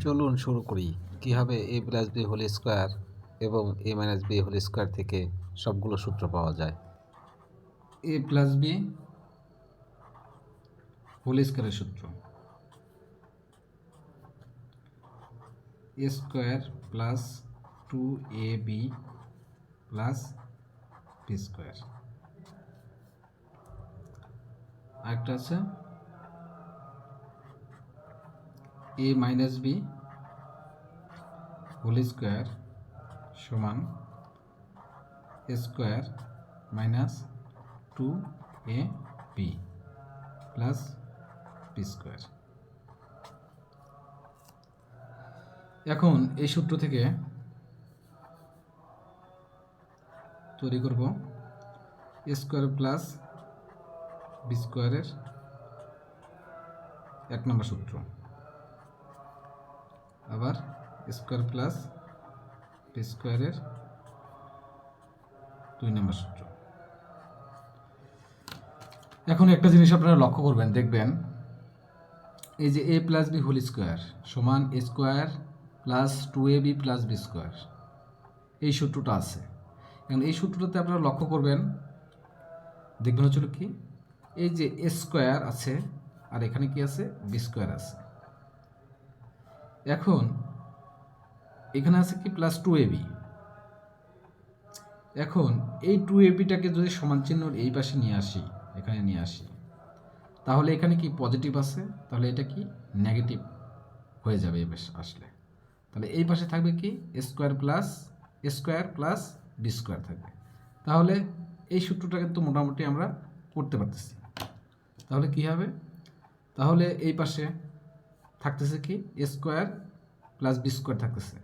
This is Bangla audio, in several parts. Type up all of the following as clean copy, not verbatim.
চলুন শুরু করি কিভাবে a plus B whole square এবং a minus B whole square থেকে সবগুলো সূত্র পাওয়া যায়। এ প্লাস বি হোল স্কোয়ারের সূত্র A square plus 2ab plus B square. আরেকটা আছে A minus B whole square সমান A square minus 2ab plus B square. এখন এই সূত্র থেকে তৈরি করব এ স্কোয়ার প্লাস বি স্কোয়ারের 1 নম্বর সূত্র, আবার স্কোয়ার প্লাস বি স্কোয়ারের 2 নম্বর সূত্র। এখন একটা জিনিস আপনারা লক্ষ্য করবেন, দেখবেন এই যে A plus B whole square সমান A square plus 2ab plus B square, এই সূত্রটা আছে। এখন এই সূত্রটাতে আপনারা লক্ষ্য করবেন, দেখবেন হচ্ছিল কি, এই যে এ স্কোয়ার আছে আর এখানে কি আছে, বি স্কোয়ার আছে। এখন এখানে আছে কি প্লাস 2ab। এখন এই 2abটাকে যদি সমান চিহ্ন এই পাশে নিয়ে আসি, এখানে নিয়ে আসি, তাহলে এখানে কি পজিটিভ আছে, তাহলে এটা কি নেগেটিভ হয়ে যাবে এই পাশে আসলে। তাহলে এই পাশে থাকবে কি স্কোয়ার প্লাস বি স্কোয়ার থাকবে। তাহলে এই সূত্রটা কিন্তু মোটামুটি আমরা করতে পারতেছি। তাহলে কি হবে, তাহলে এই পাশে থাকতেছে কি স্কোয়ার প্লাস বি স্কোয়ার থাকতেছে।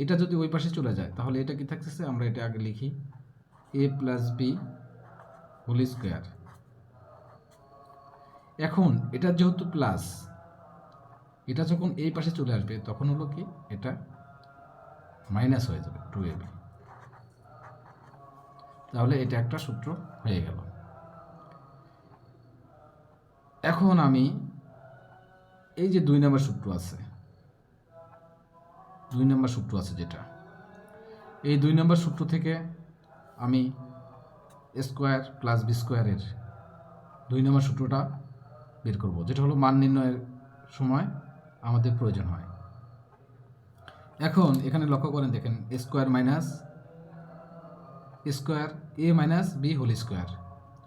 এটা যদি ওই পাশে চলে যায় তাহলে এটা কি থাকতেছে, আমরা এটা আগে লিখি এ প্লাস বি হোল স্কোয়ার। এখন এটা যেহেতু প্লাস, এটা যখন এই পাশে চলে আসবে তখন হলো কি এটা মাইনাস হয়ে যাবে 2ab। তাহলে এটা একটা সূত্র হয়ে গেল। এখন আমি এই যে 2 নম্বর সূত্র আছে, 2 নম্বর সূত্র আছে যেটা, এই 2 নম্বর সূত্র থেকে আমি স্কোয়ার প্লাস বি স্কোয়ারের 2 নম্বর সূত্রটা বের করব, যেটা হলো মান নির্ণয়ের সময় আমাদের প্রয়োজন হয়। এখন এখানে লক্ষ্য করেন, দেখেন square A minus B whole square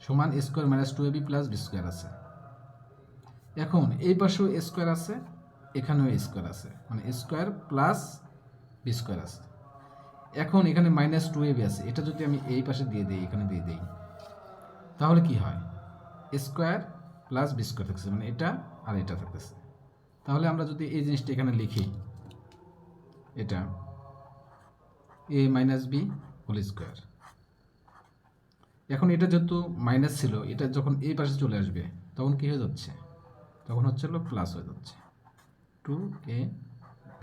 সমান square minus 2ab plus B square আছে। এখন এই পাশেও স্কোয়ার আছে, এখানেও স্কোয়ার আছে, মানে স্কোয়ার প্লাস বি স্কোয়ার আছে। এখন এখানে মাইনাস 2ab আছে, এটা যদি আমি এই পাশে দিয়ে দিই, এখানে দিয়ে দিই, তাহলে কি হয় স্কোয়ার প্লাস বি স্কোয়ার থাকছে, মানে এটা আর এটা থাকতেছে। তাহলে আমরা যদি এই জিনিসটা এখানে লিখি, এটা এ মাইনাস বি হোল স্কোয়ার। এখন এটা যেহেতু মাইনাস ছিল, এটা যখন এই পাশে চলে আসবে তখন কি হয়ে যাচ্ছে, তখন হচ্ছে হলো প্লাস হয়ে যাচ্ছে 2ab।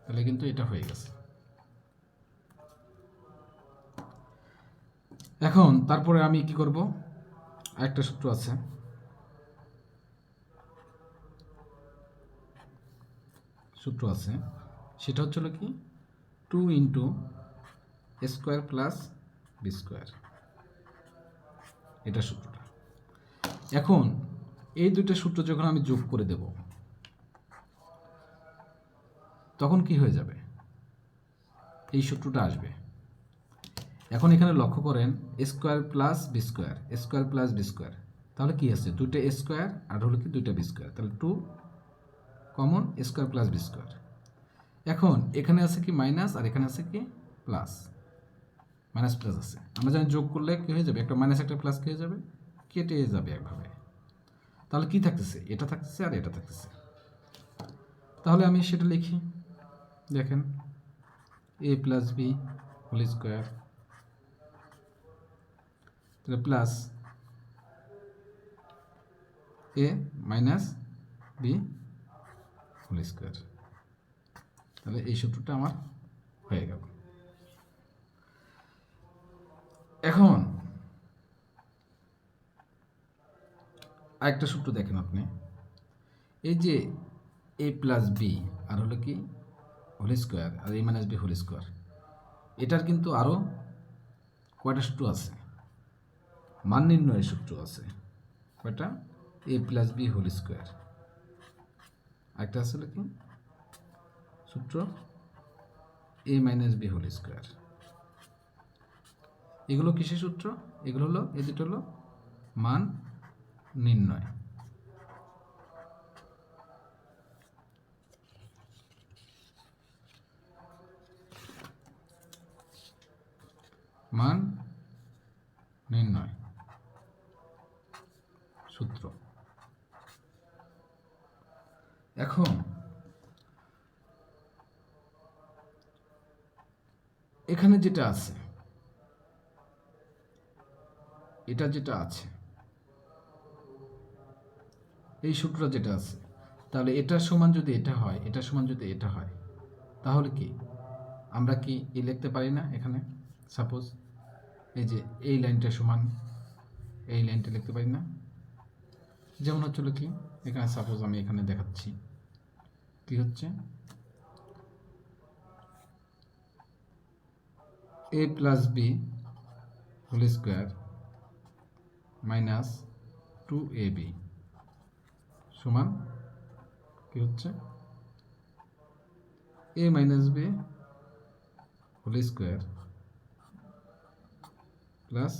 তাহলে কিন্তু এটা হয়ে গেছে। এখন তারপরে আমি কি করব, আরেকটা সূত্র আছে, সেটা হচ্ছে হলো কি 2 into square plus B square, এটা সূত্রটা। এখন এই দুইটা সূত্র যখন আমি যোগ করে দেব তখন কি হয়ে যাবে, এই সূত্রটা আসবে। এখন এখানে লক্ষ্য করেন স্কোয়ার প্লাস বি স্কোয়ার, তাহলে কি আছে, দুইটা স্কোয়ার আর হলো কি দুইটা বি স্কোয়ার, তাহলে 2 common square plus B square. এখন এখানে আছে কি মাইনাস আর এখানে আছে কি প্লাস, মাইনাস প্লাস আছে। আমরা জানি যোগ করলে কি হয়ে যাবে, একটা মাইনাস একটা প্লাস কি হয়ে যাবে, কেটে যাবে একভাবে। তাহলে কি থাকতেছে, এটা থাকতেছে আর এটা থাকতেছে। তাহলে আমি সেটা লিখি, দেখেন A plus B whole square plus A minus B whole square. তাহলে এই সূত্রটা আমার হয়ে গেল। এখন আরেকটা সূত্র দেখেন আপনি, এই যে এ প্লাস বি আর হলো কি হোল স্কোয়ার আর এ মাইনাস বি হোল স্কোয়ার, এটার কিন্তু আরও কয়টা সূত্র আছে, মান নির্ণয়ের সূত্র আছে কয়টা, এ প্লাস বি হোল স্কোয়ার, আরেকটা আছে হলো কি সূত্র এ মাইনাস বি হোল স্কোয়ার। এগুলো কিসের সূত্র? এগুলো হলো, এই দুটো হলো মান নির্ণয়। মান নির্ণয় সূত্র। এখন এখানে যেটা আছে, এটা যেটা আছে, এই সূত্র যেটা আছে, তাহলে এটার সমান যদি এটা হয়, এটার সমান যদি এটা হয়, তাহলে কি আমরা কি এ লিখতে পারি না? এখানে সাপোজ এই যে এই লাইনটা সমান এই লাইনটা লিখতে পারি না? যেমন হচ্ছিল কি, এখানে সাপোজ আমি এখানে দেখাচ্ছি কি হচ্ছে, A plus B whole square minus 2ab সমান কি হচ্ছে, A minus B whole square plus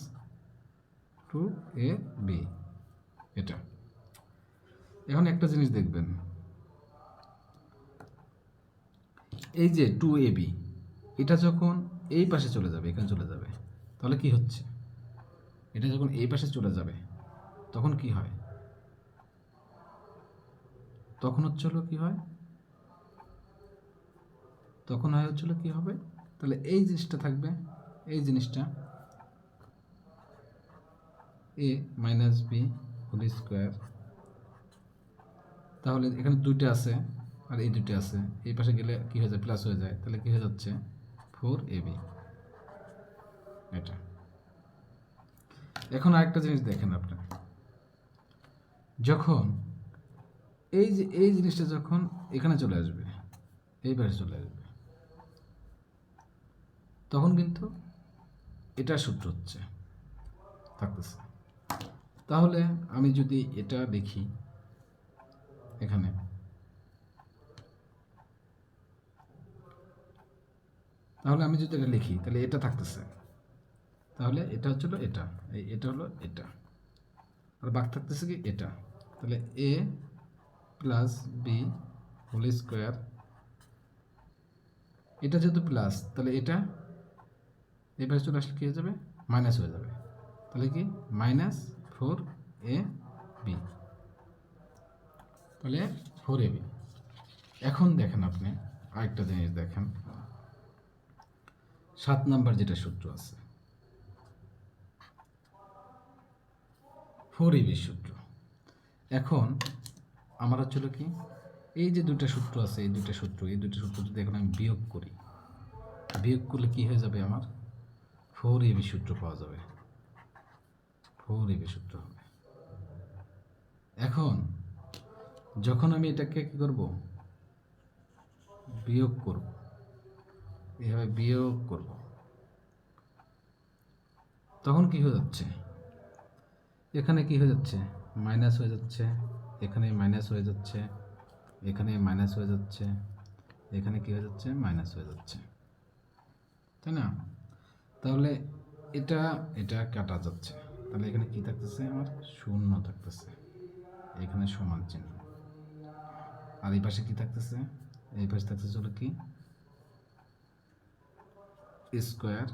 2ab। এটা এখন একটা জিনিস দেখবেন, এই যে 2ab এটা যখন এই পাশে চলে যাবে, এখানে চলে যাবে, তাহলে কি হচ্ছে, এটা যখন এই পাশে চলে যাবে তখন কি হয়, তখন হচ্ছিল কি হয়, তখন হয় হচ্ছিল কি হবে, তাহলে এই জিনিসটা থাকবে, এই জিনিসটা এ মাইনাস বি হোল স্কোয়ার, তাহলে এখানে দুইটা আছে আর এই দুইটা আছে, এই পাশে গেলে কি হয়ে যায়, প্লাস হয়ে যায়, তাহলে কি হয়ে যাচ্ছে 4ab। এটা এখন আরেকটা জিনিস দেখেন আপনি, যখন এই যে এই জিনিসটা যখন এখানে চলে আসবে, এই পাশে চলে আসবে, তখন কিন্তু এটা সূত্র হচ্ছে থাকতেছে। তাহলে আমি যদি এটা দেখি এখানে, তাহলে আমি যদি এটা লিখি তাহলে এটা থাকতেছে, তাহলে এটা হচ্ছিল এটা, এটা হলো এটা, আর বাকি থাকতেছে কি এটা, তাহলে A plus B whole square, এটা যেহেতু প্লাস তাহলে এটা এবার চলে আসলে কী হয়ে যাবে, মাইনাস হয়ে যাবে, তাহলে কি -4ab, তাহলে 4ab। এখন দেখেন আপনি আরেকটা জিনিস দেখেন, 7 নাম্বার যেটা সূত্র আছে 4ab সূত্র। এখন আমার হচ্ছিল কি, এই যে দুইটা সূত্র আছে, এই দুইটা সূত্র যদি এখন আমি বিয়োগ করি, বিয়োগ করলে কি হয়ে যাবে, আমার 4ab সূত্র পাওয়া যাবে, 4ab সূত্র হবে। এখন যখন আমি এটাকে কি করব, বিয়োগ করব, এভাবে বিয়োগ করব, তখন কি হয়ে যাচ্ছে, এখানে কি হয়ে যাচ্ছে, মাইনাস হয়ে যাচ্ছে, এখানে মাইনাস হয়ে যাচ্ছে, এখানে মাইনাস হয়ে যাচ্ছে, এখানে কি হয়ে যাচ্ছে, মাইনাস হয়ে যাচ্ছে, তাই না? তাহলে এটা এটা কাটা যাচ্ছে, তাহলে এখানে কি থাকতেছে, আমার শূন্য থাকতেছে, এখানে সমান চিহ্ন, আর এই পাশে কি থাকতেছে, এই পাশে থাকতেছে হলো কি square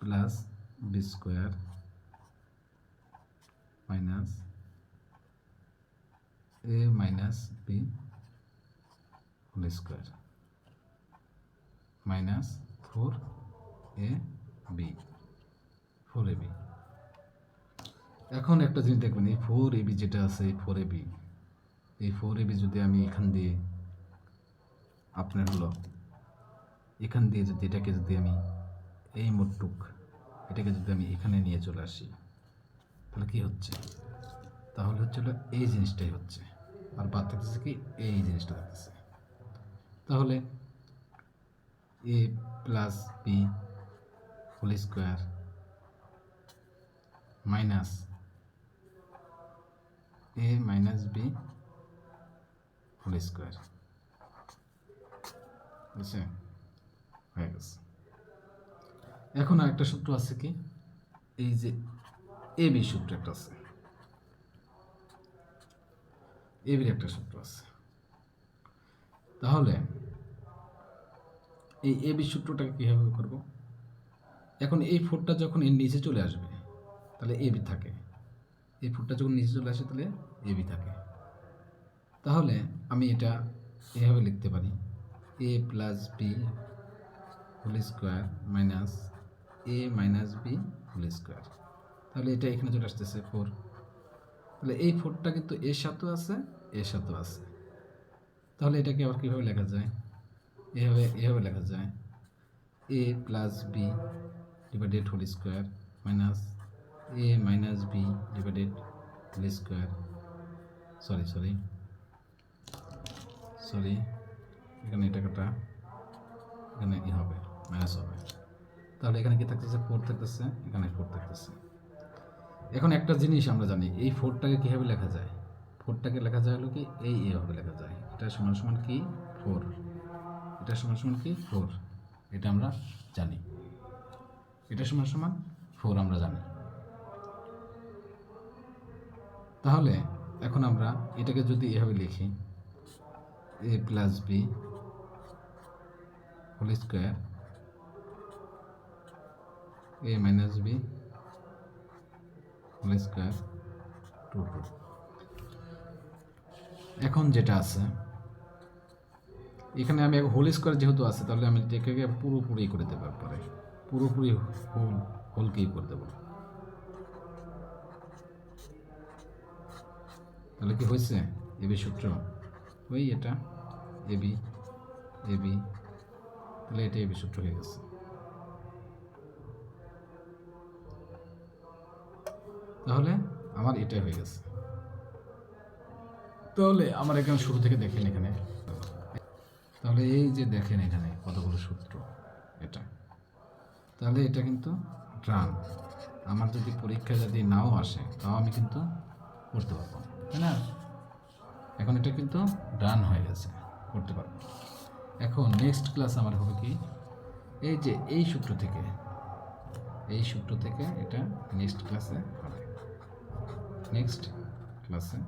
plus B square minus A minus B whole square minus 4ab 4ab। এখন একটা জিনিস দেখবেন, এই 4ab যেটা আছে, এই 4ab যদি আমি এখান দিয়ে আপনার হলো এখান দিয়ে যদি এটাকে যদি আমি এই মোটটুক এটাকে যদি আমি এখানে নিয়ে চলে আসি, তাহলে কি হচ্ছে, তাহলে হচ্ছিল এই জিনিসটাই হচ্ছে, আর বাদ থাকতেছে কি এই জিনিসটা থাকতেছে। তাহলে A plus B whole square minus A minus B whole square বুঝছে হয়ে গেছে। এখন আরেকটা সূত্র আছে কি, এই যে এ বি সূত্র একটা আছে, এ বির একটা সূত্র আছে। তাহলে এই এ বি সূত্রটাকে কীভাবে করব? এখন এই ফোরটা যখন এর নিচে চলে আসবে তাহলে এ বি থাকে, এই ফোরটা যখন নিচে চলে আসে তাহলে এ বি থাকে। তাহলে আমি এটা এভাবে লিখতে পারি, A plus B whole square minus A minus B whole square. তাহলে এটা এখানে চলে আসতেছে 4। তাহলে এই 4টা কিন্তু এর সাথেও আছে, এর সাথেও আছে। তাহলে এটাকে আবার কীভাবে লেখা যায়? এভাবে লেখা যায়, A plus B divided whole square minus A minus B divided whole square. Sorry এখানে এটা কাটা, এখানে ই হবে মাইনাস হবে। তাহলে এখানে কি থাকতেছে? 4 থাকতেছে, এখানে 4 থাকতেছে। এখন একটা জিনিস আমরা জানি, এই 4টাকে কীভাবে লেখা যায়? 4টাকে লেখা যায় হলো কি এইভাবে লেখা যায়, এটা সমান সমান কি 4, এটা সমান সমান কি 4, এটা আমরা জানি, এটা সমান সমান 4 আমরা জানি। তাহলে এখন আমরা এটাকে যদি এভাবে লিখি, এ plus B whole square A minus B whole square 2 এখন যেটা আছে এখানে আমি হোল স্কোয়ার যেহেতু আছে, তাহলে আমি এটাকে পুরোপুরি করে দেবো, পরে পুরোপুরি হোলকেই করে দেবো। তাহলে কি হয়েছে? এবি সূত্র ওই এটা এবি এবি, তাহলে এটা এবি সূত্র হয়ে গেছে। তাহলে আমার এটাই হয়ে গেছে। তাহলে আমার এখানে শুরু থেকে দেখেন এখানে, তাহলে এই যে দেখেন এখানে কতগুলো সূত্র এটা, তাহলে এটা কিন্তু ডান। আমার যদি পরীক্ষা যদি নাও আসে তাও আমি কিন্তু করতে পারবো, তাই না? এখন এটা কিন্তু ডান হয়ে গেছে, করতে পারবো। এখন নেক্সট ক্লাস আমার হবে কি, এই যে এই সূত্র থেকে এটা নেক্সট ক্লাসে হবে, নেক্সট ক্লাসে।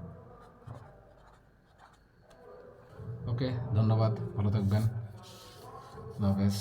ওকে, ধন্যবাদ, ভালো থাকবেন, আল্লাহ হাফেজ।